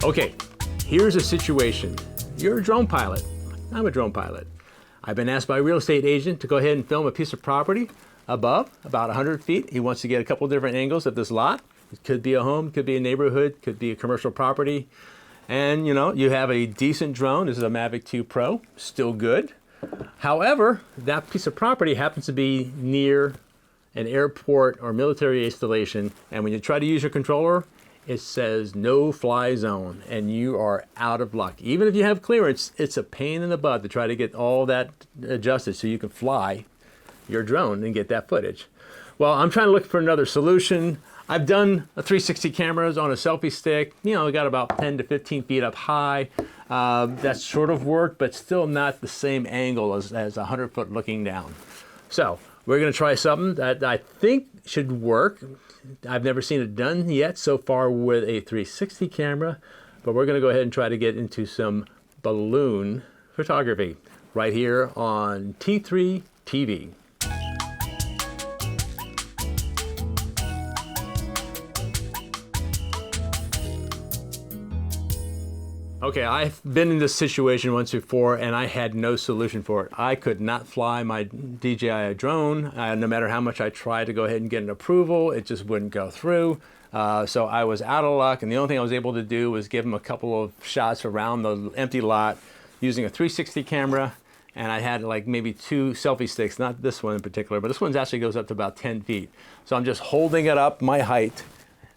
Okay, here's a situation. You're a drone pilot. I'm a drone pilot. I've been asked by a real estate agent to go ahead and film a piece of property above, about 100 feet. He wants to get a couple different angles of this lot. It could be a home, could be a neighborhood, could be a commercial property. And you know, you have a decent drone. This is a Mavic 2 Pro, still good. However, that piece of property happens to be near an airport or military installation. And when you try to use your controller, it says no fly zone and you are out of luck. Even if you have clearance, it's a pain in the butt to try to get all that adjusted so you can fly your drone and get that footage. Well, I'm trying to look for another solution. I've done a 360 cameras on a selfie stick. You know, we got about 10 to 15 feet up high. That sort of worked, but still not the same angle as 100 foot looking down. So we're gonna try something that I think should work. I've never seen it done yet so far with a 360 camera, but we're gonna go ahead and try to get into some balloon photography right here on T3 TV. Okay, I've been in this situation once before and I had no solution for it. I could not fly my DJI drone. No matter how much I tried to go ahead and get an approval, it just wouldn't go through. So I was out of luck, and the only thing I was able to do was give him a couple of shots around the empty lot using a 360 camera, and I had like maybe 2 selfie sticks, not this one in particular, but this one actually goes up to about 10 feet. So I'm just holding it up my height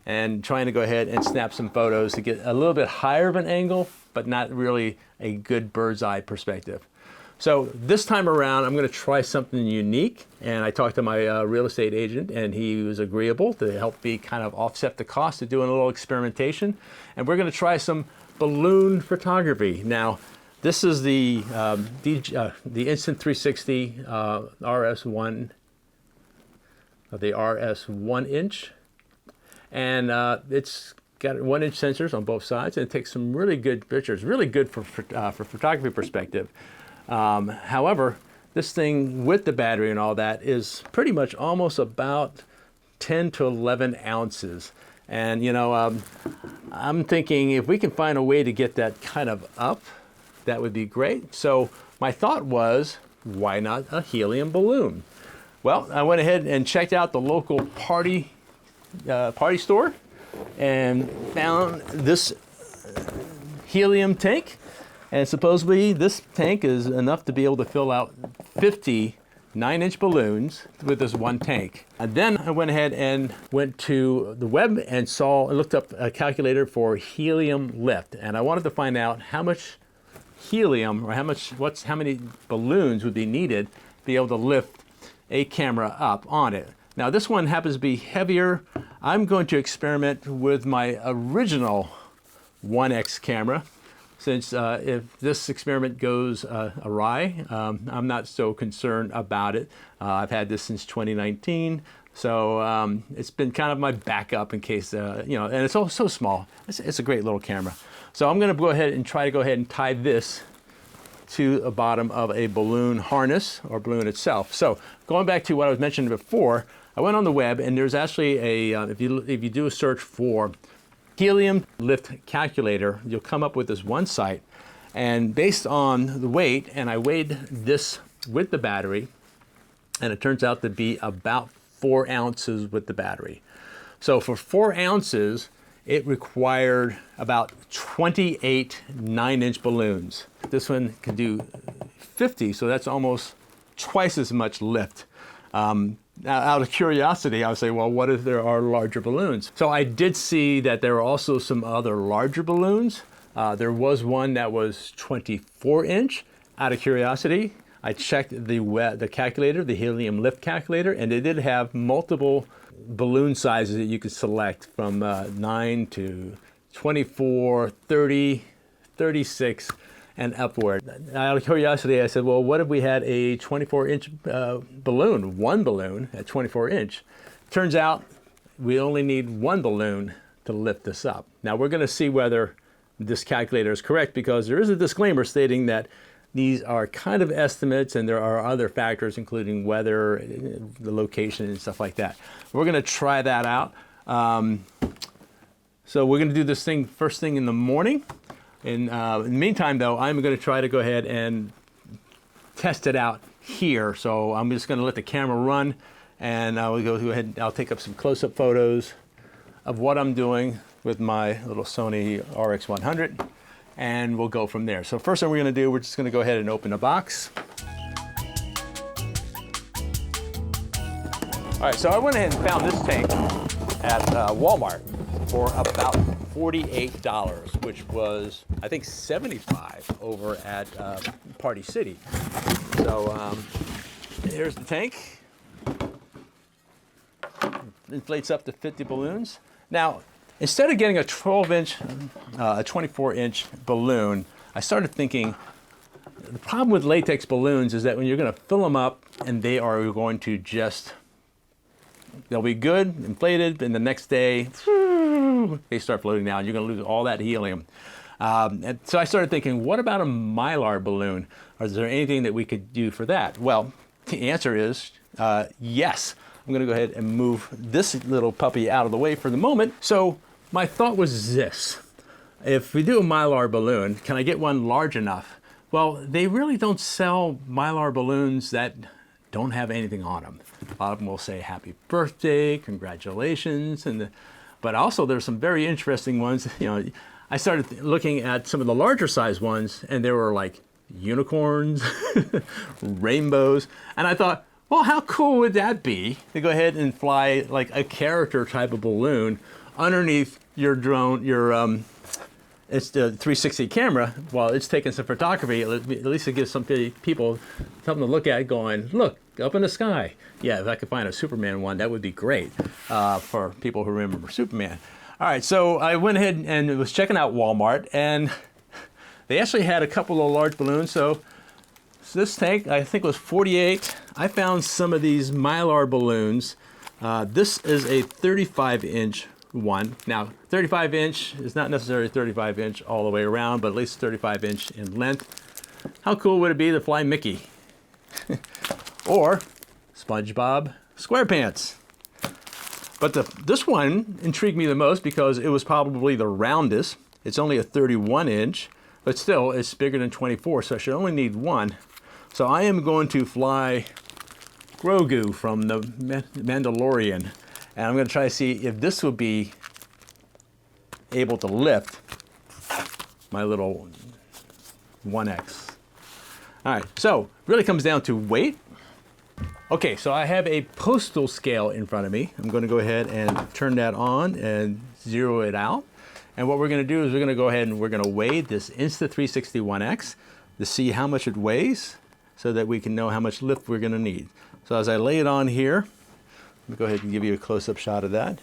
and trying to go ahead and snap some photos to get a little bit higher of an angle, but not really a good bird's eye perspective. So this time around, I'm gonna try something unique. And I talked to my real estate agent and he was agreeable to help me kind of offset the cost of doing a little experimentation. And we're gonna try some balloon photography. Now, this is the Instant 360 RS1, the RS1 inch. And it's got 1-inch sensors on both sides, and it takes some really good pictures, really good for photography perspective. However, this thing with the battery and all that is pretty much almost about 10 to 11 ounces. And you know, I'm thinking if we can find a way to get that kind of up, that would be great. So my thought was, why not a helium balloon? Well, I went ahead and checked out the local party store and found this helium tank, and supposedly this tank is enough to be able to fill out 50 9-inch balloons with this one tank. And then I went ahead and went to the web and looked up a calculator for helium lift, and I wanted to find out how much helium or how many balloons would be needed to be able to lift a camera up on it. Now this one happens to be heavier. I'm going to experiment with my original 1X camera, since if this experiment goes awry, I'm not so concerned about it. I've had this since 2019, so it's been kind of my backup in case, you know, and it's all so small. It's a great little camera. So I'm gonna go ahead and tie this to the bottom of a balloon harness or balloon itself. So going back to what I was mentioning before, I went on the web and there's actually a, if you do a search for helium lift calculator, you'll come up with this one site. And based on the weight, and I weighed this with the battery, and it turns out to be about 4 ounces with the battery. So for 4 ounces, it required about 28 9-inch balloons. This one can do 50, so that's almost twice as much lift. Now, out of curiosity, I would say, well, what if there are larger balloons? So I did see that there were also some other larger balloons. There was one that was 24-inch. Out of curiosity, I checked the calculator, the helium lift calculator, and they did have multiple balloon sizes that you could select from 9 to 24, 30, 36, and upward. Out of curiosity, I said, well, what if we had a 24-inch balloon, one balloon at 24-inch? Turns out we only need one balloon to lift this up. Now we're gonna see whether this calculator is correct, because there is a disclaimer stating that these are kind of estimates and there are other factors, including weather, the location, and stuff like that. We're gonna try that out. So we're going to do this thing first thing in the morning. In the meantime, though, I'm going to try to go ahead and test it out here. So I'm just going to let the camera run, and I'll go ahead and I'll take up some close-up photos of what I'm doing with my little Sony RX100, and we'll go from there. So first thing we're going to do, we're just going to go ahead and open the box. All right, so I went ahead and found this tank at Walmart for about $48, which was, I think, $75 over at Party City. So here's the tank. Inflates up to 50 balloons. Now, instead of getting a 12-inch, a 24-inch balloon, I started thinking, the problem with latex balloons is that when you're going to fill them up and they are going to just, they'll be good, inflated, and the next day, they start floating down. You're going to lose all that helium. And so I started thinking, what about a Mylar balloon? Is there anything that we could do for that? Well, the answer is yes. I'm going to go ahead and move this little puppy out of the way for the moment. So my thought was this. If we do a Mylar balloon, can I get one large enough? Well, they really don't sell Mylar balloons that don't have anything on them. A lot of them will say happy birthday, congratulations, but also there's some very interesting ones. You know, I started looking at some of the larger size ones, and there were like unicorns, rainbows, and I thought, well, how cool would that be to go ahead and fly like a character type of balloon underneath your drone, it's the 360 camera, while it's taking some photography. At least it gives some people something to look at going, look, up in the sky. Yeah, if I could find a Superman one, that would be great for people who remember Superman. All right, so I went ahead and was checking out Walmart, and they actually had a couple of large balloons. So this tank, I think, was 48. I found some of these Mylar balloons. This is a 35-inch one. Now, 35-inch is not necessarily 35-inch all the way around, but at least 35-inch in length. How cool would it be to fly Mickey? Or SpongeBob SquarePants? But this one intrigued me the most because it was probably the roundest. It's only a 31-inch, but still, it's bigger than 24, so I should only need one. So I am going to fly Grogu from the Mandalorian, and I'm going to try to see if this will be able to lift my little 1X. All right, so really comes down to weight. Okay, so I have a postal scale in front of me. I'm going to go ahead and turn that on and zero it out. And what we're going to do is we're going to go ahead and we're going to weigh this Insta360-1X to see how much it weighs so that we can know how much lift we're going to need. So as I lay it on here, let me go ahead and give you a close-up shot of that.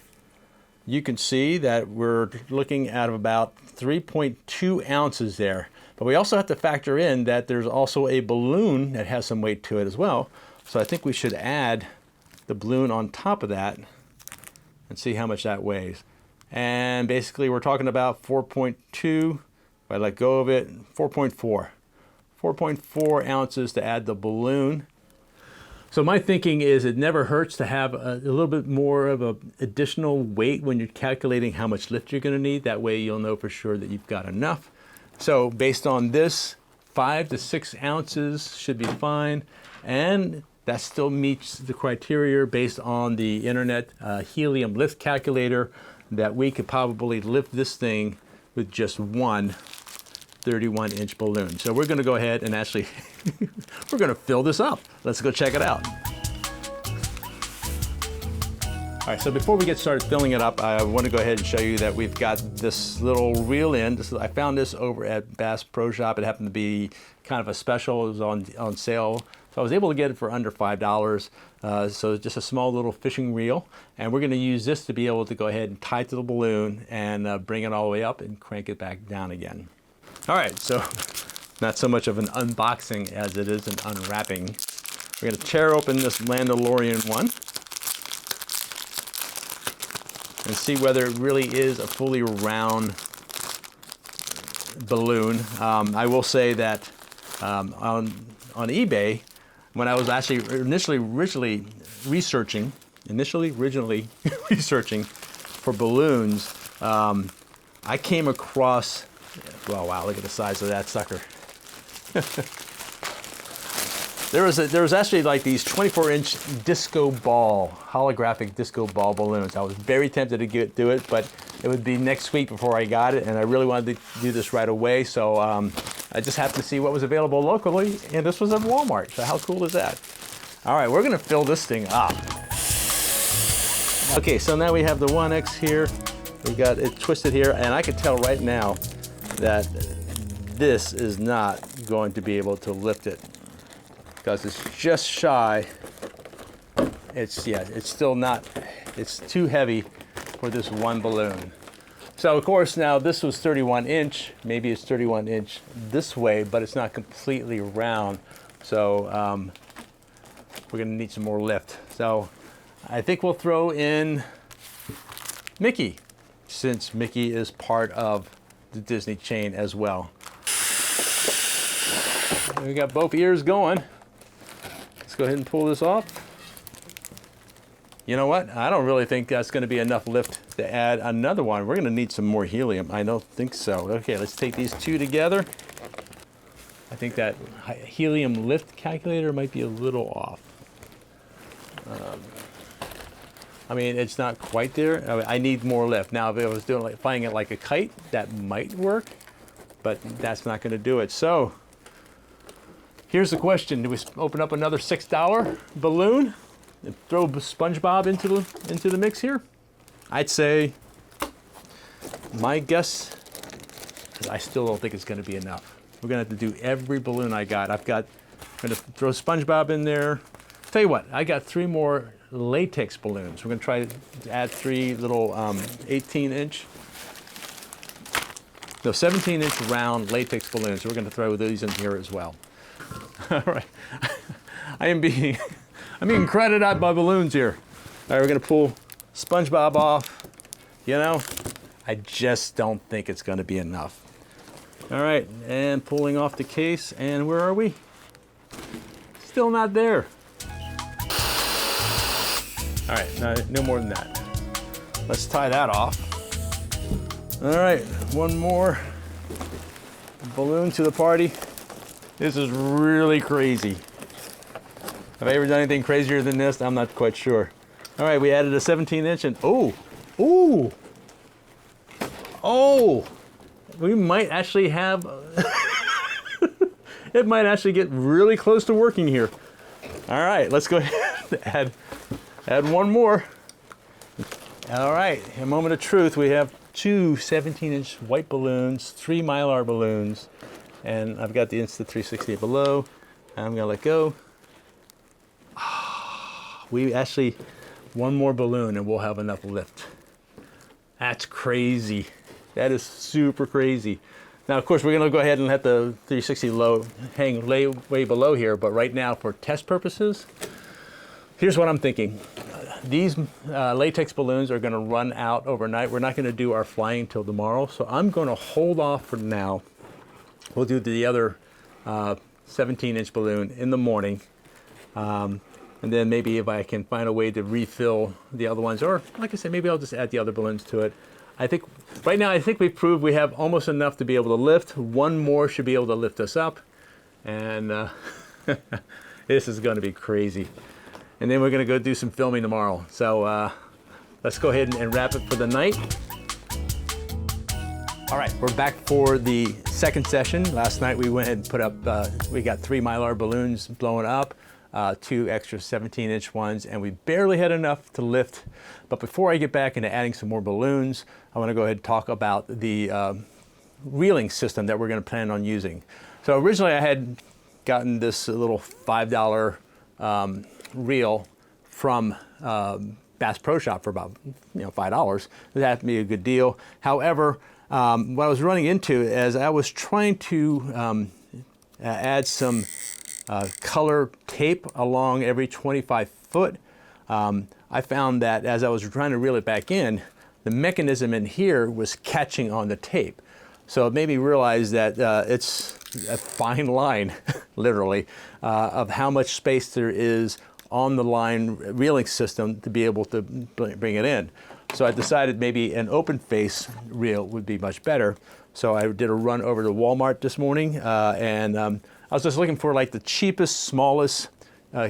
You can see that we're looking at about 3.2 ounces there. But we also have to factor in that there's also a balloon that has some weight to it as well. So I think we should add the balloon on top of that and see how much that weighs. And basically we're talking about 4.2, if I let go of it, 4.4. 4.4 ounces to add the balloon. So my thinking is it never hurts to have a little bit more of an additional weight when you're calculating how much lift you're going to need. That way you'll know for sure that you've got enough. So based on this, 5 to 6 ounces should be fine. And that still meets the criteria based on the internet helium lift calculator that we could probably lift this thing with just one 31-inch balloon. So we're going to go ahead and actually, we're going to fill this up. Let's go check it out. All right, so before we get started filling it up, I want to go ahead and show you that we've got this little reel in. I found this over at Bass Pro Shop. It happened to be kind of a special. It was on sale. So I was able to get it for under $5. So just a small little fishing reel. And we're going to use this to be able to go ahead and tie it to the balloon and bring it all the way up and crank it back down again. All right, so not so much of an unboxing as it is an unwrapping. We're going to tear open this Mandalorian one and see whether it really is a fully round balloon. I will say that on eBay, when I was actually originally researching for balloons, I came across, oh wow, look at the size of that sucker. There was actually like these 24-inch disco ball, holographic disco ball balloons. I was very tempted to do it, but it would be next week before I got it, and I really wanted to do this right away, so I just happened to see what was available locally, and this was at Walmart, so how cool is that? All right, we're gonna fill this thing up. Okay, so now we have the 1X here. We got it twisted here, and I can tell right now that this is not going to be able to lift it, because it's just shy. It's still not, it's too heavy for this one balloon. So of course now this was 31 inch, maybe it's 31 inch this way, but it's not completely round. So we're gonna need some more lift. So I think we'll throw in Mickey, since Mickey is part of the Disney chain as well. We got both ears going. Let's go ahead and pull this off. You know what? I don't really think that's going to be enough lift to add another one. We're going to need some more helium. I don't think so. Okay, let's take these two together. I think that helium lift calculator might be a little off. I mean, it's not quite there. I need more lift. Now, if I was doing flying it like a kite, that might work, but that's not going to do it. So here's the question: do we open up another $6 balloon and throw SpongeBob into the mix here? I'd say my guess is I still don't think it's going to be enough. We're going to have to do every balloon I got. I'm going to throw SpongeBob in there. Tell you what, I got 3 more latex balloons. We're going to try to add 3 little 17-inch round latex balloons. We're going to throw these in here as well. All right, I'm being crowded out by balloons here. All right, we're going to pull SpongeBob off. You know, I just don't think it's going to be enough. All right, and pulling off the case, and where are we? Still not there. All right, no more than that. Let's tie that off. All right, one more balloon to the party. This is really crazy. Have I ever done anything crazier than this? I'm not quite sure. All right, we added a 17-inch and oh, we might actually have, it might actually get really close to working here. All right, let's go ahead and add one more. All right, a moment of truth. We have 2 17-inch white balloons, 3 Mylar balloons, and I've got the Insta360 below. I'm gonna let go. We actually, one more balloon and we'll have enough lift. That's crazy. That is super crazy. Now, of course, we're gonna go ahead and let the 360 hang way below here, but right now, for test purposes, here's what I'm thinking. These latex balloons are gonna run out overnight. We're not gonna do our flying till tomorrow, so I'm gonna hold off for now. We'll do the other 17-inch balloon in the morning. And then maybe if I can find a way to refill the other ones, or like I said, maybe I'll just add the other balloons to it. I think right now, I think we've proved we have almost enough to be able to lift. One more should be able to lift us up. And this is gonna be crazy. And then we're gonna go do some filming tomorrow. So let's go ahead and wrap it for the night. All right, we're back for the second session. Last night we went ahead and put up, we got 3 Mylar balloons blowing up. 2 extra 17-inch ones, and we barely had enough to lift. But before I get back into adding some more balloons, I want to go ahead and talk about the reeling system that we're going to plan on using. So originally I had gotten this little $5 reel from Bass Pro Shop for about $5. That had to be a good deal. However, what I was running into as I was trying to add some color tape along every 25 foot, I found that as I was trying to reel it back in, the mechanism in here was catching on the tape. So it made me realize that it's a fine line, literally, of how much space there is on the line reeling system to be able to bring it in. So I decided maybe an open face reel would be much better. So I did a run over to Walmart this morning, and I was just looking for like the cheapest, smallest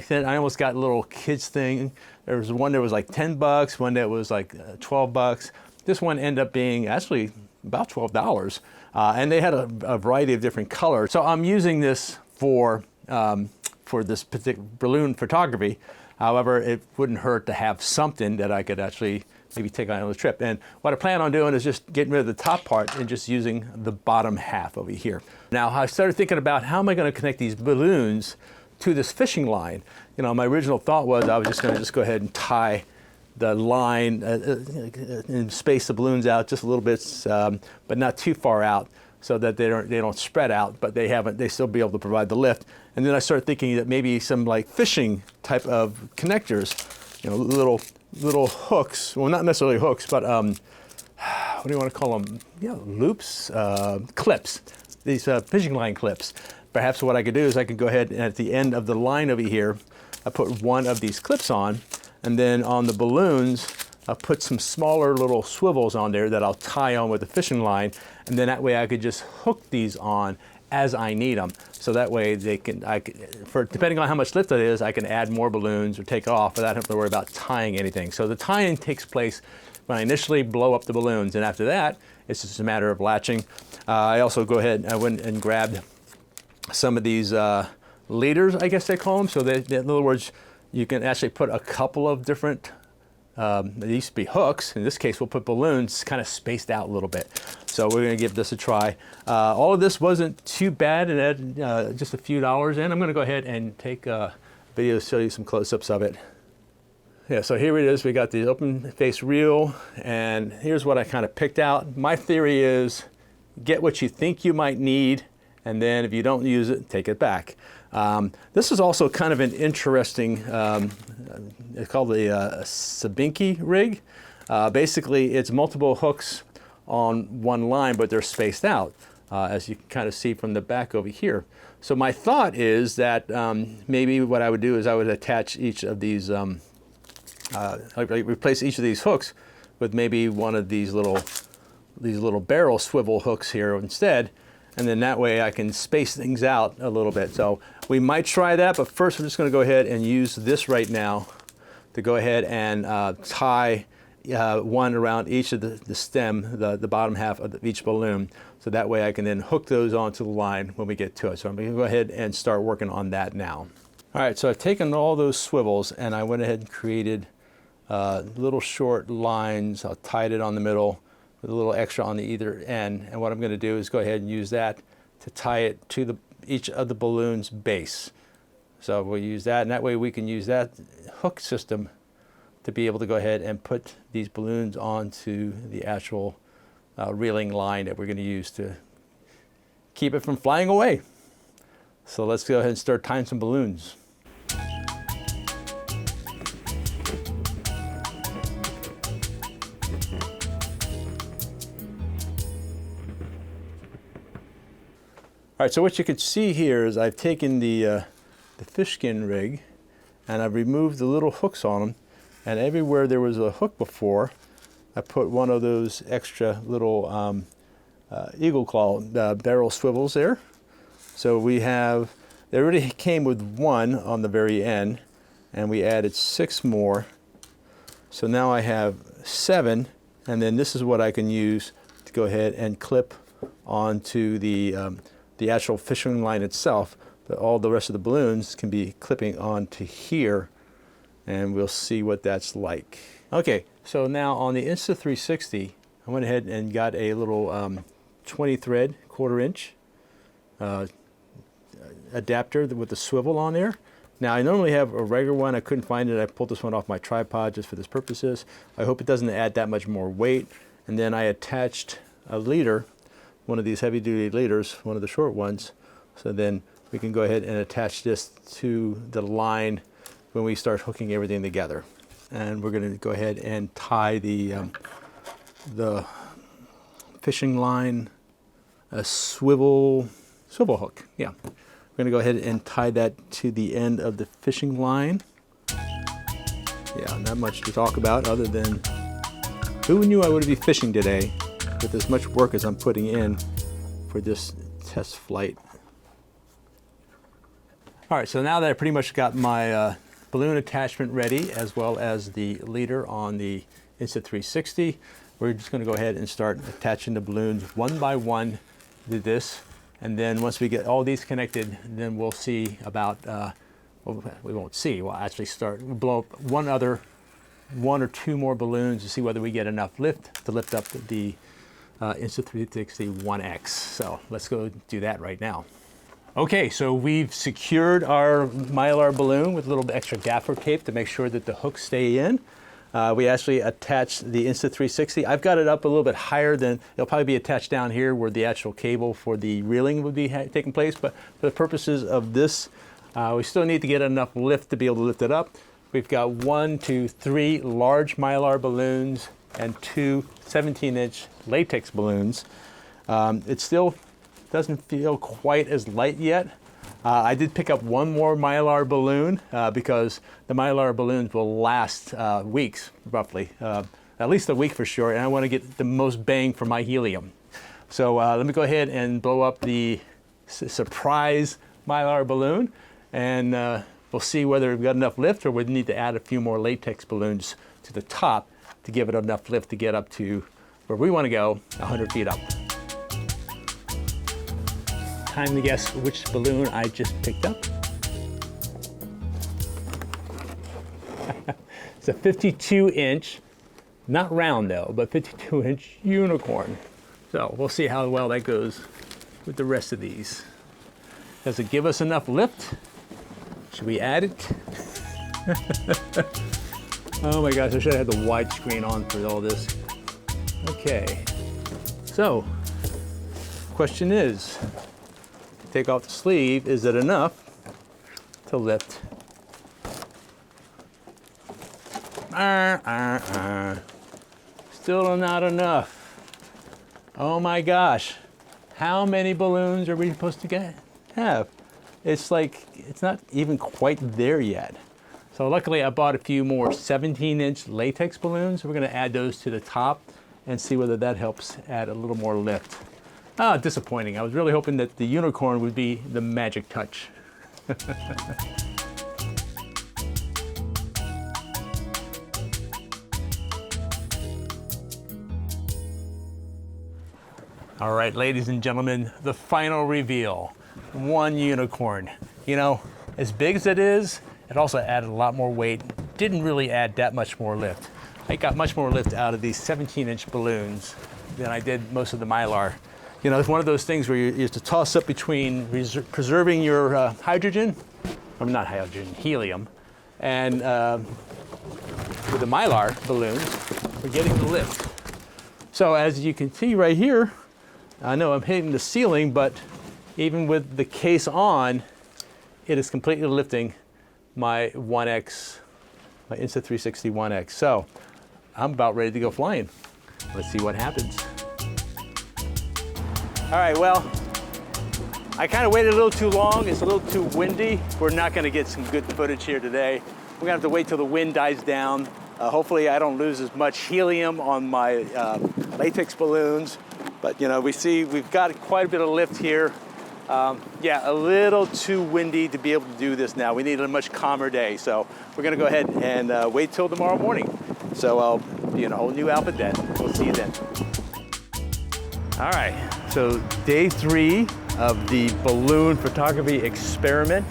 thing. I almost got a little kids thing. There was one that was like 10 bucks, one that was like 12 bucks. This one ended up being actually about $12. And they had a variety of different colors. So I'm using this for this particular balloon photography. However, it wouldn't hurt to have something that I could actually maybe take on a trip. And what I plan on doing is just getting rid of the top part and just using the bottom half over here. Now, I started thinking about how am I going to connect these balloons to this fishing line. You know, my original thought was I was just going to go ahead and tie the line and space the balloons out just a little bit, but not too far out, so that they don't spread out, but they still be able to provide the lift. And then I started thinking that maybe some like fishing type of connectors, you know, little hooks. Well, not necessarily hooks, but what do you want to call them? Yeah, loops, clips. These fishing line clips. Perhaps what I could do is I could go ahead and at the end of the line over here, I put one of these clips on, and then on the balloons, I'll put some smaller little swivels on there that I'll tie on with the fishing line, and then that way I could just hook these on as I need them. So that way depending on how much lift it is, I can add more balloons or take it off without having to worry about tying anything. So the tying takes place when I initially blow up the balloons, and after that, it's just a matter of latching. I also I went and grabbed some of these leaders, I guess they call them. So in other words, you can actually put a couple of different, they used to be hooks. In this case, we'll put balloons kind of spaced out a little bit. So we're going to give this a try. All of this wasn't too bad, and had just a few dollars in. I'm going to go ahead and take a video to show you some close-ups of it. Yeah, so here it is. We got the open face reel, and here's what I kind of picked out. My theory is get what you think you might need, and then if you don't use it, take it back. This is also kind of an interesting, it's called the Sabinki rig. Basically, it's multiple hooks on one line, but they're spaced out, as you can kind of see from the back over here. So my thought is that maybe what I would do is I would attach each of these, replace each of these hooks with maybe one of these little barrel swivel hooks here instead. And then that way I can space things out a little bit. So we might try that, but first we're just going to go ahead and use this right now to go ahead and tie one around each of the stem, the bottom half of each balloon. So that way I can then hook those onto the line when we get to it. So I'm going to go ahead and start working on that now. All right, so I've taken all those swivels and I went ahead and created little short lines. I'll tie it on the middle with a little extra on the either end. And what I'm going to do is go ahead and use that to tie it to each of the balloon's base. So we'll use that, and that way we can use that hook system to be able to go ahead and put these balloons onto the actual reeling line that we're going to use to keep it from flying away. So let's go ahead and start tying some balloons. All right, so what you can see here is I've taken the fish skin rig and I've removed the little hooks on them, and everywhere there was a hook before, I put one of those extra little eagle claw barrel swivels there. So they already came with one on the very end, and we added 6 more. So now I have 7, and then this is what I can use to go ahead and clip onto the actual fishing line itself, but all the rest of the balloons can be clipping onto here, and we'll see what that's like. Okay, so now on the Insta360, I went ahead and got a little 20 thread, 1/4 inch adapter with the swivel on there. Now I normally have a regular one. I couldn't find it. I pulled this one off my tripod just for this purposes. I hope it doesn't add that much more weight. And then I attached a leader, one of these heavy duty leaders, one of the short ones. So then we can go ahead and attach this to the line when we start hooking everything together. And we're going to go ahead and tie the fishing line, a swivel hook. Yeah, we're going to go ahead and tie that to the end of the fishing line. Yeah, not much to talk about other than Who knew I would be fishing today with as much work as I'm putting in for this test flight? All right, so now that I pretty much got my balloon attachment ready, as well as the leader on the Insta360, we're just going to go ahead and start attaching the balloons one by one to this. And then once we get all these connected, then we'll see about, well, we won't see, we'll actually blow up one or two more balloons to see whether we get enough lift to lift up the Insta360 1X. So let's go do that right now. Okay, so we've secured our Mylar balloon with a little bit extra gaffer tape to make sure that the hooks stay in. We actually attached the Insta360. I've got it up a little bit higher than, it'll probably be attached down here where the actual cable for the reeling would be taking place, but for the purposes of this, we still need to get enough lift to be able to lift it up. We've got 1, 2, 3 large Mylar balloons and 2 17-inch latex balloons. It still doesn't feel quite as light yet. I did pick up one more Mylar balloon because the Mylar balloons will last weeks, roughly, at least a week for sure, and I want to get the most bang for my helium. So let me go ahead and blow up the surprise Mylar balloon, and we'll see whether we've got enough lift or we need to add a few more latex balloons to the top to give it enough lift to get up to where we want to go, 100 feet up. Time to guess which balloon I just picked up. It's a 52-inch, not round though, but 52-inch unicorn. So we'll see how well that goes with the rest of these. Does it give us enough lift? Should we add it? Oh my gosh, I should have had the widescreen on for all this. Okay, so question is, take off the sleeve, is it enough to lift? Still not enough. Oh my gosh, how many balloons are we supposed to have? It's like, it's not even quite there yet. So luckily I bought a few more 17-inch latex balloons. We're gonna add those to the top and see whether that helps add a little more lift. Ah, disappointing. I was really hoping that the unicorn would be the magic touch. All right, ladies and gentlemen, the final reveal. One unicorn. You know, as big as it is, it also added a lot more weight. Didn't really add that much more lift. I got much more lift out of these 17-inch balloons than I did most of the Mylar. You know, it's one of those things where you have to toss up between preserving your hydrogen, or not hydrogen, helium, and with the Mylar balloons, we're getting the lift. So as you can see right here, I know I'm hitting the ceiling, but even with the case on, it is completely lifting my 1X, my Insta360 1X. So I'm about ready to go flying. Let's see what happens. All right, well, I kind of waited a little too long. It's a little too windy. We're not gonna get some good footage here today. We're gonna have to wait till the wind dies down. Hopefully I don't lose as much helium on my latex balloons. But you know, we've got quite a bit of lift here. Yeah, a little too windy to be able to do this now. We need a much calmer day. So we're gonna go ahead and wait till tomorrow morning. So I'll be in a whole new outfit then. We'll see you then. All right, so day 3 of the balloon photography experiment.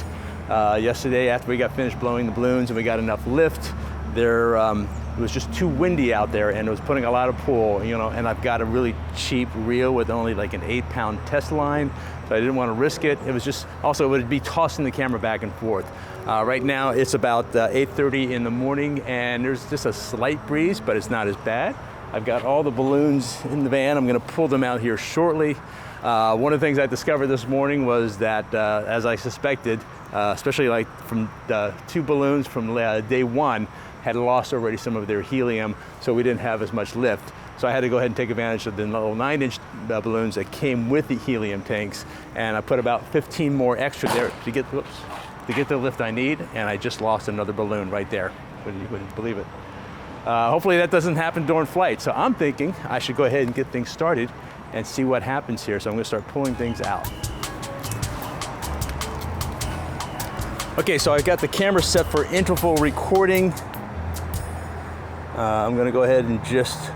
Yesterday, after we got finished blowing the balloons and we got enough lift, it was just too windy out there and it was putting a lot of pull, you know, and I've got a really cheap reel with only like an 8-pound test line, so I didn't want to risk it. It was just, also it would be tossing the camera back and forth. Right now it's about 8:30 in the morning and there's just a slight breeze, but it's not as bad. I've got all the balloons in the van. I'm gonna pull them out here shortly. One of the things I discovered this morning was that, as I suspected, especially like from the 2 balloons from day 1, had lost already some of their helium, so we didn't have as much lift. So I had to go ahead and take advantage of the little 9-inch balloons that came with the helium tanks, and I put about 15 more extra there to get the lift I need, and I just lost another balloon right there. Wouldn't believe it. Hopefully that doesn't happen during flight. So I'm thinking I should go ahead and get things started and see what happens here. So I'm gonna start pulling things out. Okay, so I got the camera set for interval recording. I'm gonna go ahead and just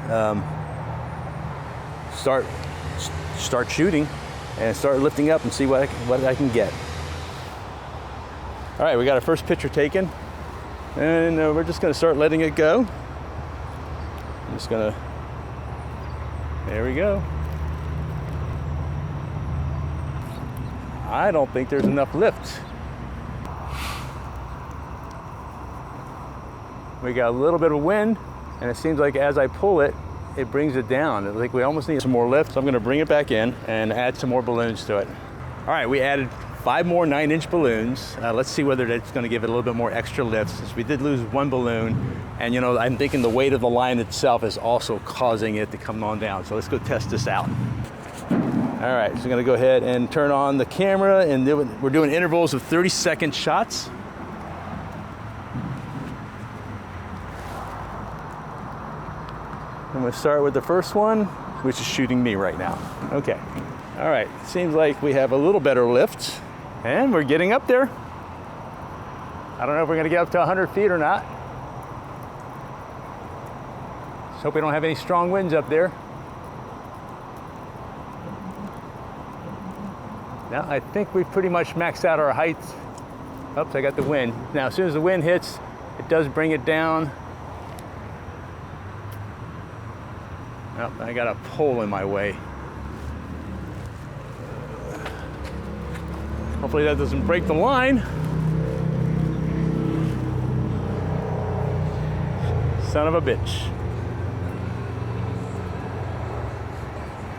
start shooting and start lifting up and see what I can get. All right, we got our first picture taken, and we're just gonna start letting it go. I'm just gonna, there we go. I don't think there's enough lift. We got a little bit of wind, and it seems like as I pull it, it brings it down. It's like we almost need some more lift, so I'm gonna bring it back in and add some more balloons to it. All right, we added 5 more 9-inch balloons. Let's see whether that's gonna give it a little bit more extra lift, since we did lose 1 balloon. And you know, I'm thinking the weight of the line itself is also causing it to come on down. So let's go test this out. All right, so I'm gonna go ahead and turn on the camera, and we're doing intervals of 30-second shots. I'm gonna start with the first one, which is shooting me right now. Okay, all right, seems like we have a little better lift, and we're getting up there. I don't know if we're gonna get up to 100 feet or not. Just hope we don't have any strong winds up there. Now, I think we've pretty much maxed out our height. Oops, I got the wind. Now, as soon as the wind hits, it does bring it down. Oh, I got a pole in my way. Hopefully that doesn't break the line. Son of a bitch.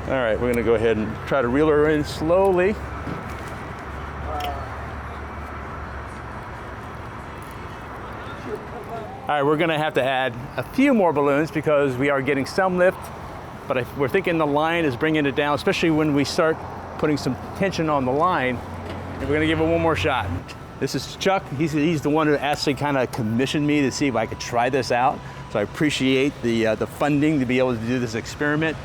All right, we're gonna go ahead and try to reel her in slowly. All right, we're gonna have to add a few more balloons because we are getting some lift, but we're thinking the line is bringing it down, especially when we start putting some tension on the line. And we're gonna give it one more shot. This is Chuck. He's the one who actually kind of commissioned me to see if I could try this out. So I appreciate the funding to be able to do this experiment.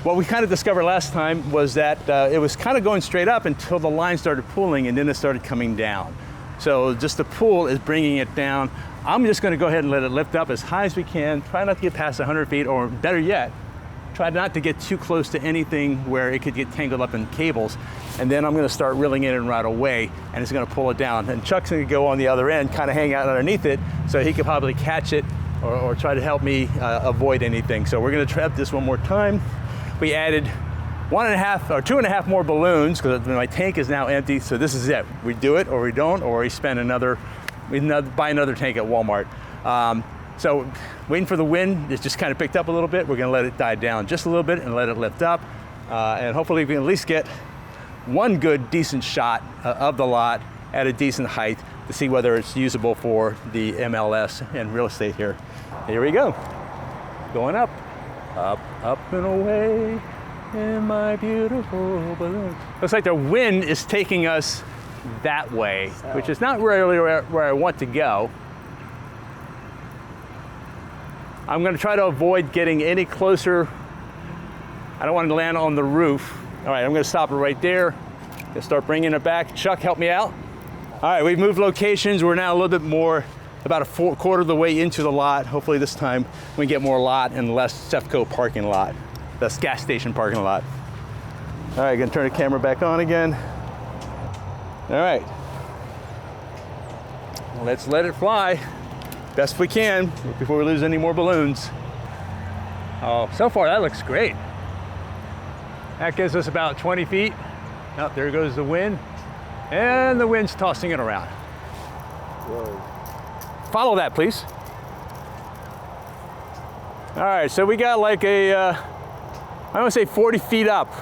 What we kind of discovered last time was that it was kind of going straight up until the line started pulling, and then it started coming down. So just the pull is bringing it down. I'm just gonna go ahead and let it lift up as high as we can. Try not to get past 100 feet, or better yet, try not to get too close to anything where it could get tangled up in cables. And then I'm gonna start reeling it in right away, and it's gonna pull it down. And Chuck's gonna go on the other end, kind of hang out underneath it, so he could probably catch it or try to help me avoid anything. So we're gonna try this one more time. We added 1.5 or 2.5 more balloons because my tank is now empty. So this is it. We do it or we don't, or we spend we buy another tank at Walmart. So waiting for the wind, it's just kind of picked up a little bit. We're gonna let it die down just a little bit and let it lift up. And hopefully we can at least get one good, decent shot of the lot at a decent height to see whether it's usable for the MLS and real estate here. Here we go. Going up, up, up and away in my beautiful balloon. Looks like the wind is taking us that way, which is not really where I want to go. I'm gonna try to avoid getting any closer. I don't want to land on the roof. All right, I'm gonna stop it right there. Gonna start bringing it back. Chuck, help me out. All right, we've moved locations. We're now a little bit more, about a quarter of the way into the lot. Hopefully this time we get more lot and less Cefco parking lot. That's gas station parking lot. All right, gonna turn the camera back on again. All right, let's let it fly best we can before we lose any more balloons. Oh, so far that looks great. That gives us about 20 feet. Oh, there goes the wind, and the wind's tossing it around. Whoa. Follow that, please. All right, so we got like I want to say 40 feet up.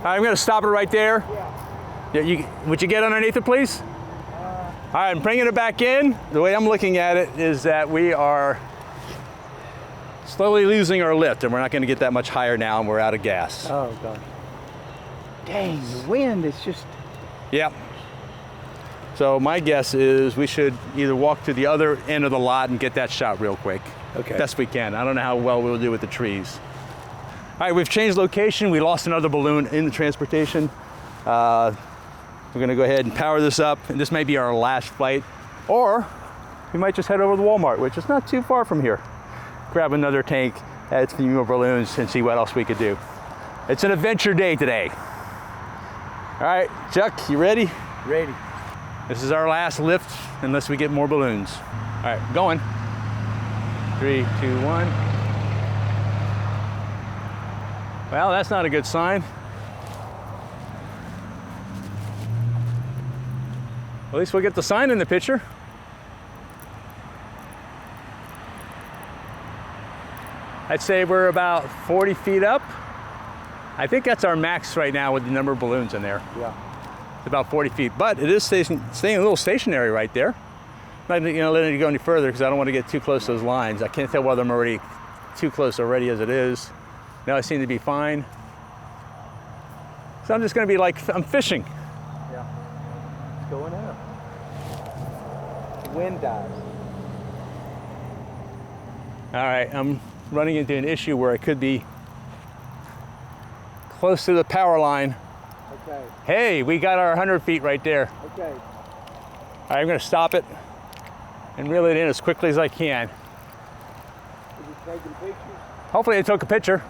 I'm gonna stop it right there. Yeah, would you get underneath it, please? All right, I'm bringing it back in. The way I'm looking at it is that we are slowly losing our lift, and we're not gonna get that much higher now, and we're out of gas. Oh, God. Dang, the wind is just... Yep. So my guess is we should either walk to the other end of the lot and get that shot real quick. Okay. Best we can. I don't know how well we'll do with the trees. All right, we've changed location. We lost another balloon in the transportation. We're gonna go ahead and power this up, and this may be our last flight, or we might just head over to Walmart, which is not too far from here. Grab another tank, add some more balloons, and see what else we could do. It's an adventure day today. All right, Chuck, you ready? Ready. This is our last lift, unless we get more balloons. All right, going. 3, 2, 1. Well, that's not a good sign. At least we'll get the sign in the picture. I'd say we're about 40 feet up. I think that's our max right now with the number of balloons in there. Yeah. It's about 40 feet, but it is staying a little stationary right there. I'm not letting it go any further because I don't want to get too close to those lines. I can't tell whether I'm already too close already as it is. Now I seem to be fine. So I'm just going to be like, I'm fishing. Yeah. It's going up. The wind dies. All right, I'm running into an issue where I could be close to the power line. Okay. Hey, we got our 100 feet right there. Okay. All right, I'm going to stop it and reel it in as quickly as I can. Is it taking pictures? Hopefully I took a picture.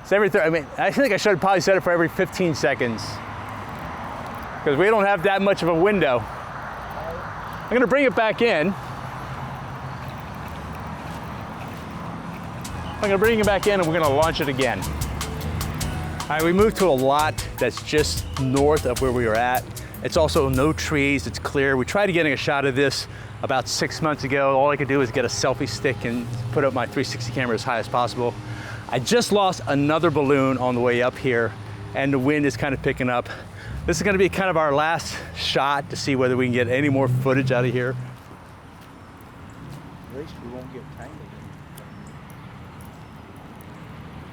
It's I think I should have probably set it for every 15 seconds because we don't have that much of a window. I'm going to bring it back in. I'm going to bring it back in and we're going to launch it again. All right, we moved to a lot that's just north of where we were at. It's also no trees, it's clear. We tried getting a shot of this about 6 months ago. All I could do was get a selfie stick and put up my 360 camera as high as possible. I just lost another balloon on the way up here and the wind is kind of picking up. This is going to be kind of our last shot to see whether we can get any more footage out of here. At least we won't get tangled.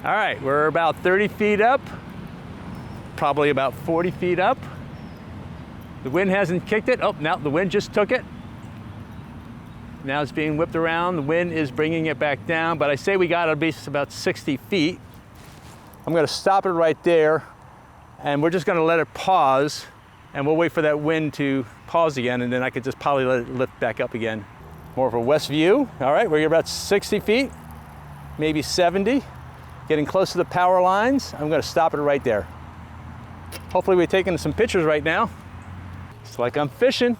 All right, we're about 30 feet up, probably about 40 feet up. The wind hasn't kicked it. Oh, now the wind just took it. Now it's being whipped around. The wind is bringing it back down, but I say we got at least about 60 feet. I'm gonna stop it right there, and we're just gonna let it pause, and we'll wait for that wind to pause again, and then I could just probably let it lift back up again. More of a west view. All right, we're about 60 feet, maybe 70. Getting close to the power lines. I'm gonna stop it right there. Hopefully we're taking some pictures right now. It's like I'm fishing.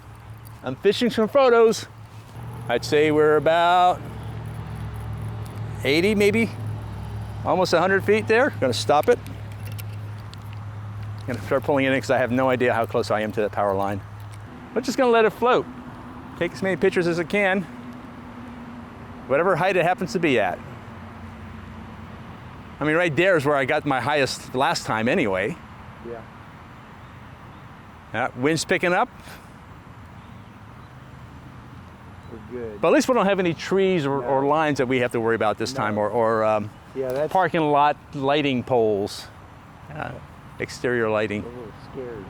I'm fishing some photos. I'd say we're about 80, maybe almost 100 feet there. Gonna stop it. Gonna start pulling it in because I have no idea how close I am to that power line. We're just gonna let it float. Take as many pictures as I can, whatever height it happens to be at. I mean, right there is where I got my highest last time anyway. Yeah. Wind's picking up. We're good. But at least we don't have any trees or lines that we have to worry about this time, or Yeah, that's parking lot lighting poles, exterior lighting. a little scary.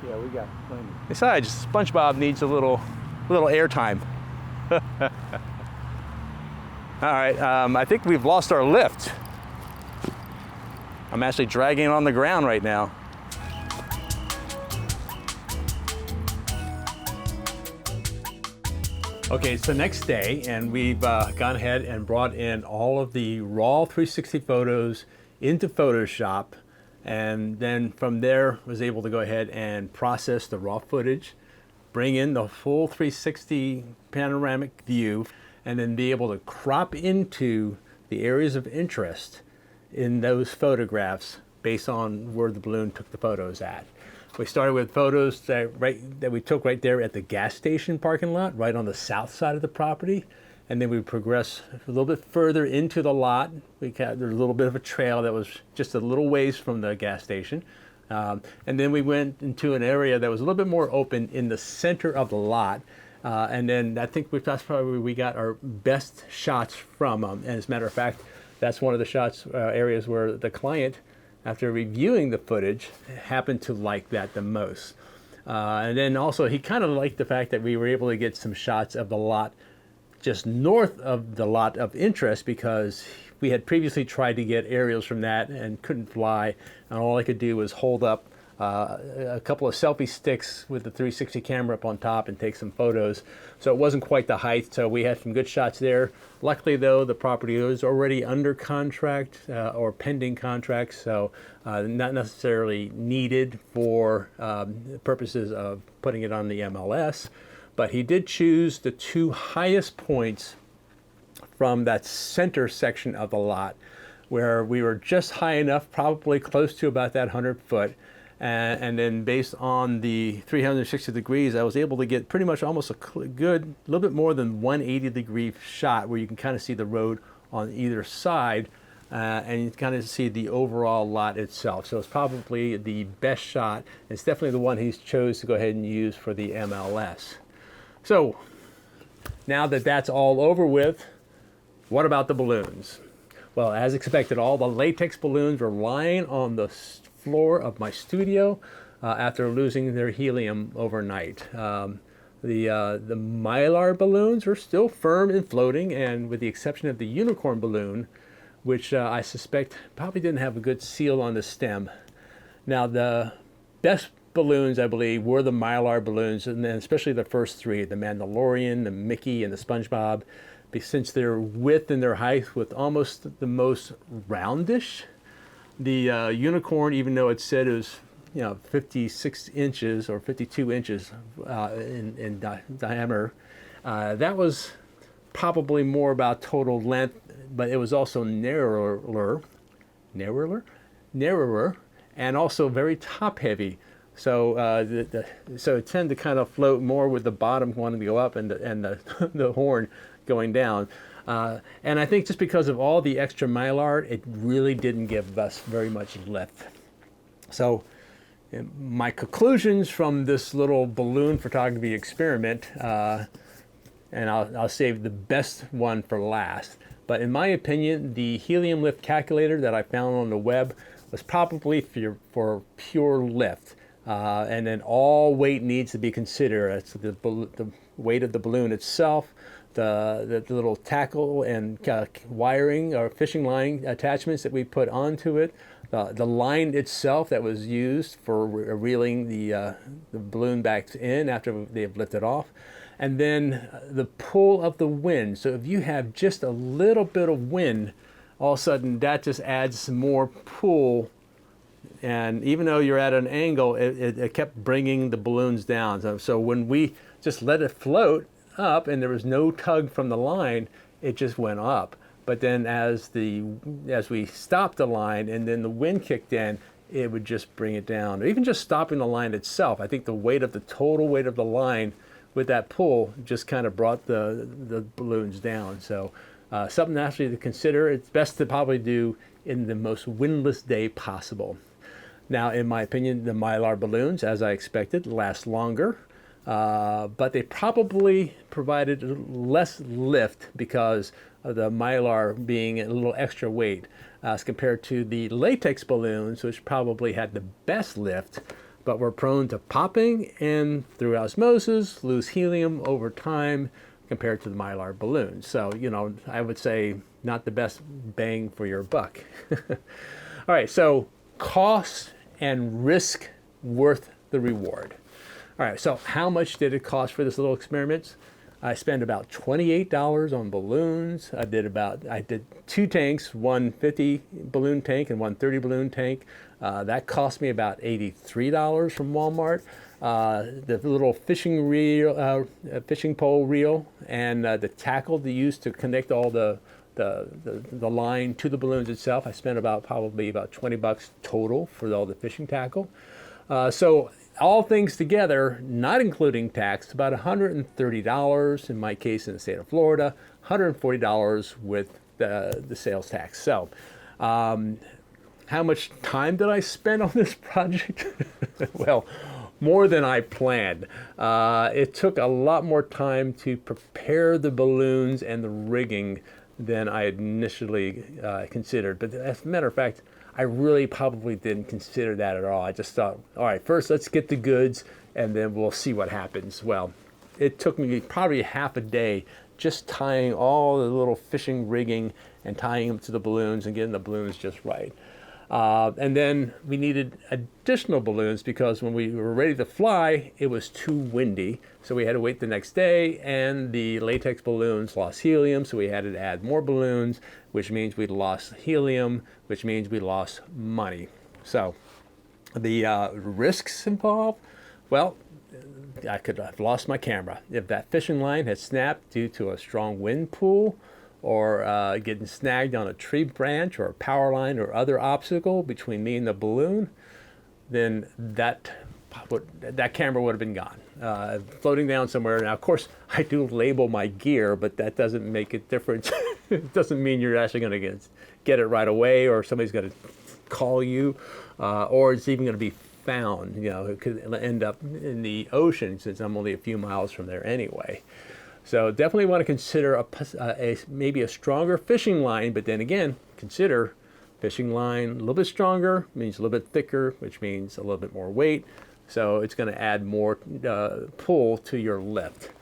Yeah, we got plenty. Besides, SpongeBob needs a little airtime. All right, I think we've lost our lift. I'm actually dragging it on the ground right now. Okay, it's the next day, and we've gone ahead and brought in all of the raw 360 photos into Photoshop, and then from there was able to go ahead and process the raw footage, bring in the full 360 panoramic view, and then be able to crop into the areas of interest in those photographs based on where the balloon took the photos at. We started with photos that we took right there at the gas station parking lot, right on the south side of the property. And then we progressed a little bit further into the lot. There's a little bit of a trail that was just a little ways from the gas station. And then we went into an area that was a little bit more open in the center of the lot. And then I think that's probably where we got our best shots from. And as a matter of fact, that's one of the shots areas where the client after reviewing the footage, happened to like that the most. And then also he kind of liked the fact that we were able to get some shots of the lot just north of the lot of interest, because we had previously tried to get aerials from that and couldn't fly, and all I could do was hold up a couple of selfie sticks with the 360 camera up on top and take some photos. So it wasn't quite the height, so we had some good shots there. Luckily though, the property was already under contract or pending contract, so not necessarily needed for purposes of putting it on the MLS. But he did choose the two highest points from that center section of the lot, where we were just high enough, probably close to about that 100 foot. And then based on the 360 degrees, I was able to get pretty much almost a good, little bit more than 180 degree shot, where you can kind of see the road on either side, and you kind of see the overall lot itself. So it's probably the best shot. It's definitely the one he's chose to go ahead and use for the MLS. So now that that's all over with, what about the balloons? Well, as expected, all the latex balloons were lying on the floor of my studio after losing their helium overnight. The Mylar balloons are still firm and floating, and with the exception of the unicorn balloon, which I suspect probably didn't have a good seal on the stem. Now, the best balloons, I believe, were the Mylar balloons, and then especially the first three, the Mandalorian, the Mickey, and the SpongeBob, since their width and their height with almost the most roundish. The unicorn, even though it said it was 56 inches or 52 inches in diameter, that was probably more about total length, but it was also narrower, and also very top heavy. So so it tended to kind of float more with the bottom wanting to go up and the horn going down. And I think just because of all the extra Mylar, it really didn't give us very much lift. So my conclusions from this little balloon photography experiment, and I'll save the best one for last, but in my opinion, the helium lift calculator that I found on the web was probably for pure lift. And then all weight needs to be considered. It's the weight of the balloon itself, the little tackle and wiring or fishing line attachments that we put onto it, the line itself that was used for reeling the balloon back in after they've lifted off, and then the pull of the wind. So if you have just a little bit of wind, all of a sudden that just adds some more pull. And even though you're at an angle, it kept bringing the balloons down. So when we just let it float up and there was no tug from the line, it just went up. But then as we stopped the line and then the wind kicked in, it would just bring it down. Or even just stopping the line itself, I think the total weight of the line with that pull just kind of brought the balloons down. So something actually to consider. It's best to probably do in the most windless day possible. Now, in my opinion, the Mylar balloons, as I expected, last longer, but they probably provided less lift because of the Mylar being a little extra weight as compared to the latex balloons, which probably had the best lift, but were prone to popping and through osmosis lose helium over time compared to the Mylar balloons. So, I would say not the best bang for your buck. All right, so cost and risk worth the reward. All right, so how much did it cost for this little experiment? I spent about $28 on balloons. I did two tanks, one 50 balloon tank and one 30 balloon tank. That cost me about $83 from Walmart. The little fishing reel, fishing pole reel, and the tackle to use to connect all the line to the balloons itself, I spent probably about $20 total for all the fishing tackle. So all things together, not including tax, about $130 in my case in the state of Florida, $140 with the sales tax. So how much time did I spend on this project? Well, more than I planned. It took a lot more time to prepare the balloons and the rigging than I had initially considered. But as a matter of fact, I really probably didn't consider that at all. I just thought, all right, first let's get the goods and then we'll see what happens. Well, it took me probably half a day just tying all the little fishing rigging and tying them to the balloons and getting the balloons just right. And then we needed additional balloons because when we were ready to fly, it was too windy. So we had to wait the next day, and the latex balloons lost helium, so we had to add more balloons, which means we lost helium, which means we lost money. So the risks involved, well, I could have lost my camera. If that fishing line had snapped due to a strong wind pull, or getting snagged on a tree branch or a power line or other obstacle between me and the balloon, then that camera would have been gone, floating down somewhere. Now, of course, I do label my gear, but that doesn't make a difference. It doesn't mean you're actually going to get it right away, or somebody's going to call you, or it's even going to be found. You know, it could end up in the ocean since I'm only a few miles from there anyway. So definitely want to consider maybe a stronger fishing line, but then again, consider fishing line a little bit stronger, means a little bit thicker, which means a little bit more weight. So it's going to add more pull to your lift.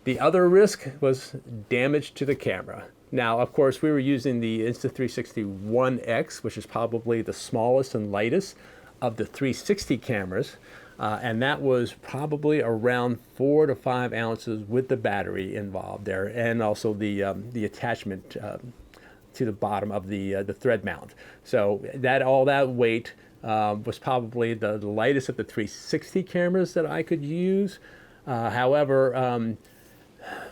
The other risk was damage to the camera. Now, of course, we were using the Insta360 1X, which is probably the smallest and lightest of the 360 cameras. And that was probably around 4 to 5 ounces with the battery involved there, and also the attachment to the bottom of the thread mount. So all that weight was probably the lightest of the 360 cameras that I could use. However,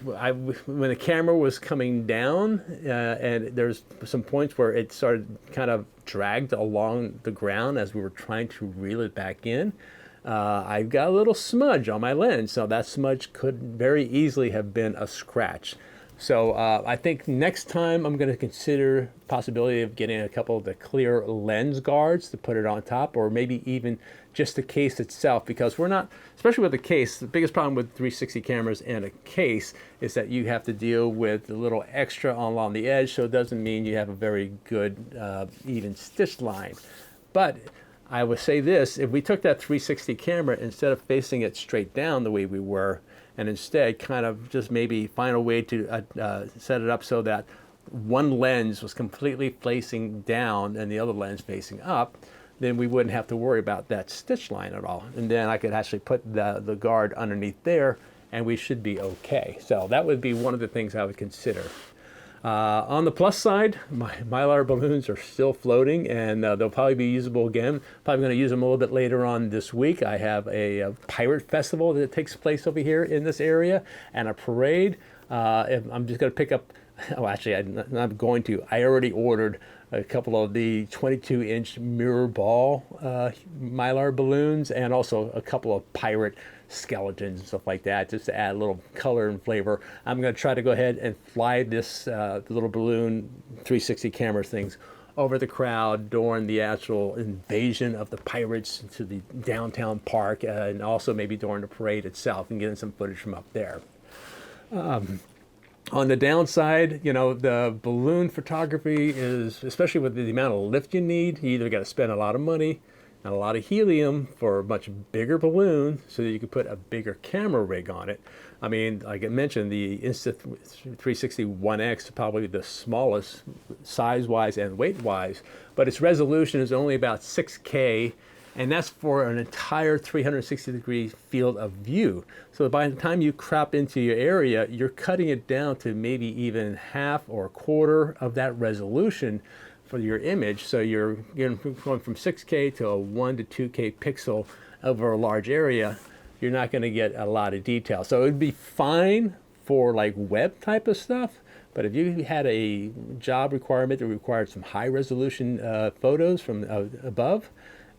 when the camera was coming down, and there's some points where it started kind of dragged along the ground as we were trying to reel it back in. I got a little smudge on my lens, so that smudge could very easily have been a scratch. So I think next time I'm going to consider the possibility of getting a couple of the clear lens guards to put it on top, or maybe even just the case itself, because we're not, especially with the case, the biggest problem with 360 cameras and a case is that you have to deal with a little extra along the edge, so it doesn't mean you have a very good even stitch line. But I would say this, if we took that 360 camera, instead of facing it straight down the way we were, and instead kind of just maybe find a way to set it up so that one lens was completely facing down and the other lens facing up, then we wouldn't have to worry about that stitch line at all. And then I could actually put the guard underneath there, and we should be okay. So that would be one of the things I would consider. On the plus side, my Mylar balloons are still floating, and they'll probably be usable again. Probably going to use them a little bit later on this week. I have a pirate festival that takes place over here in this area, and a parade. I'm just going to pick up, oh, actually, I'm not going to. I already ordered a couple of the 22-inch mirror ball Mylar balloons, and also a couple of pirate skeletons and stuff like that, just to add a little color and flavor. I'm going to try to go ahead and fly this little balloon 360 camera things over the crowd during the actual invasion of the pirates to the downtown park, and also maybe during the parade itself, and getting some footage from up there. On the downside, you know, the balloon photography is, especially with the amount of lift you need, you either got to spend a lot of money and a lot of helium for a much bigger balloon so that you can put a bigger camera rig on it. I mean, like I mentioned, the Insta360 1X is probably the smallest size-wise and weight-wise, but its resolution is only about 6K, and that's for an entire 360-degree field of view. So by the time you crop into your area, you're cutting it down to maybe even half or a quarter of that resolution for your image. So you're going from 6K to a 1 to 2K pixel over a large area. You're not going to get a lot of detail. So it would be fine for like web type of stuff, but if you had a job requirement that required some high resolution photos from above,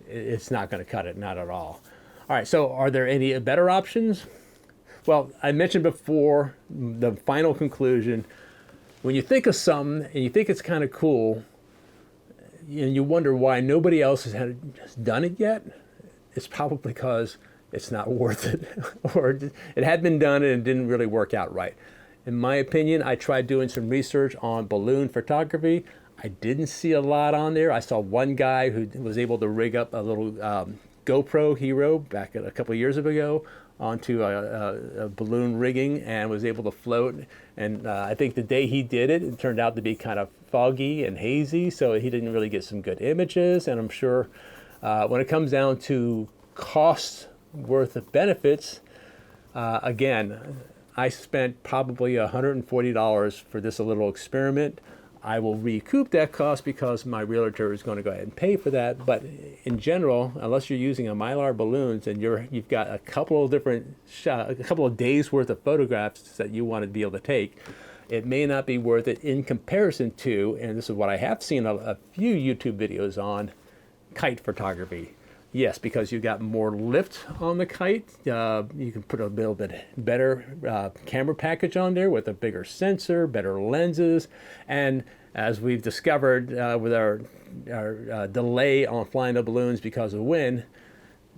it's not going to cut it, not at all. All right, so are there any better options? Well, I mentioned before, the final conclusion, when you think of something and you think it's kind of cool, and you wonder why nobody else has done it yet, it's probably because it's not worth it, or it had been done and it didn't really work out right. In my opinion, I tried doing some research on balloon photography. I didn't see a lot on there. I saw one guy who was able to rig up a little GoPro Hero back a couple of years ago onto a balloon rigging and was able to float. And I think the day he did it, it turned out to be kind of foggy and hazy, so he didn't really get some good images. And I'm sure when it comes down to cost worth of benefits, again, I spent probably $140 for this little experiment. I will recoup that cost because my realtor is going to go ahead and pay for that. But in general, unless you're using a Mylar balloons and you've got a couple of days worth of photographs that you want to be able to take, it may not be worth it in comparison to, and this is what I have seen a few YouTube videos on, kite photography. Yes, because you've got more lift on the kite. You can put a little bit better camera package on there with a bigger sensor, better lenses. And as we've discovered with our delay on flying the balloons because of wind,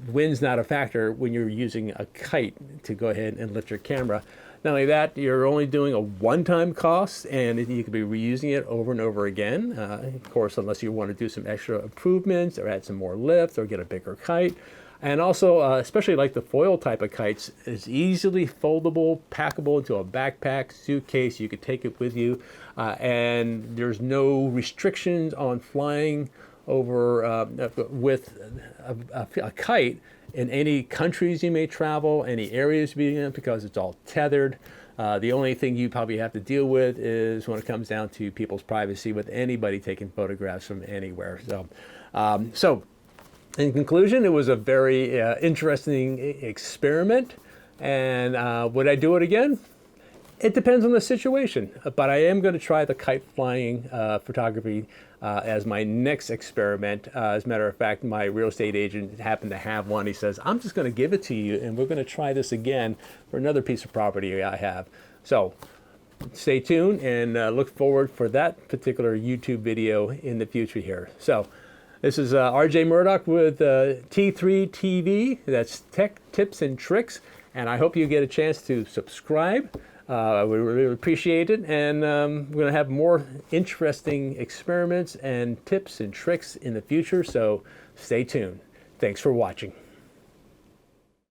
wind's not a factor when you're using a kite to go ahead and lift your camera. Not only that, you're only doing a one-time cost, and you could be reusing it over and over again. Of course, unless you want to do some extra improvements or add some more lift or get a bigger kite. And also, especially like the foil type of kites, it's easily foldable, packable into a backpack, suitcase. You could take it with you, and there's no restrictions on flying over with a kite in any countries you may travel, any areas you be in, because it's all tethered. The only thing you probably have to deal with is when it comes down to people's privacy with anybody taking photographs from anywhere. So in conclusion, it was a very interesting experiment. And would I do it again? It depends on the situation, but I am going to try the kite flying photography as my next experiment. As a matter of fact, my real estate agent happened to have one. He says, I'm just going to give it to you, and we're going to try this again for another piece of property I have. So stay tuned and look forward for that particular YouTube video in the future here. So this is RJ Murdoch with T3 TV. That's Tech Tips and Tricks, and I hope you get a chance to subscribe. We really appreciate it, and we're going to have more interesting experiments and tips and tricks in the future, so stay tuned. Thanks for watching.